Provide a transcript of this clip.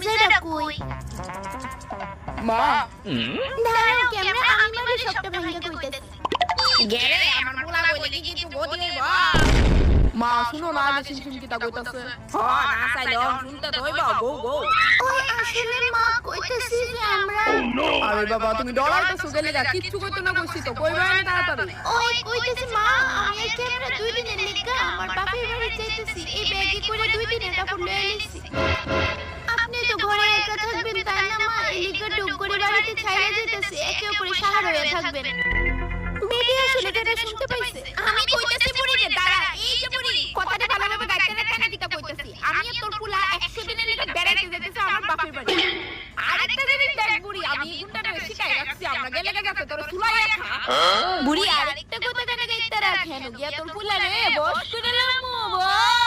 যেটা কই মা দাঁড়াও ক্যামেরা আমি মানে সবটা ভাঙিয়ে কইতেছি গেরে আমার পোলা বলে কি তুই গদি হইব মা শুনো না যে সিমসিম কিতা কইতাছে হ না চাইলে শুনতে তো হইব গো গো ওই আসলে মা কইতেছি যে আমরা আরে বাবা তুমি ডরাইতেছো গেলে যা কিচ্ছু কইতো না কইছি তো কইবা না তাড়াতাড়ি ওই কইতেছি মা আমি আর ক্যামেরা 2 দিনের লিগা আমার বাপের বাড়ি যাইতেছি এই ব্যাগে করে 2 দিনের কাপড় লয়ে আইছি আপনি তো ঘরে একা থাকবেন তাই না মা এই লিগা ডুব করে বাড়িতে ছাইরা যেতেছি একে অপরে সাহারা হয়ে থাকবেন বেবি আসলে এটা শুনতে পাইছে আমি কইতেছি বুড়ি রে দাঁড়া এই যে বুড়ি কথাটা ভালোভাবে গাইতে না কেন কিতা কইতেছি আমি আর তোর পোলা 100 দিনের লেগে বেড়াইতে যেতেছে আমার বাপের বাড়ি আরেকটা জিনিস দেখ বুড়ি আমি এই গুণটা শিখাই রাখছি আমরা গেলে গেছে তোর চুলাইয়া খা বুড়ি আরেকটা কথা কেন গাইতে রাখেন গিয়া তোর পোলা রে বস করে লামু বস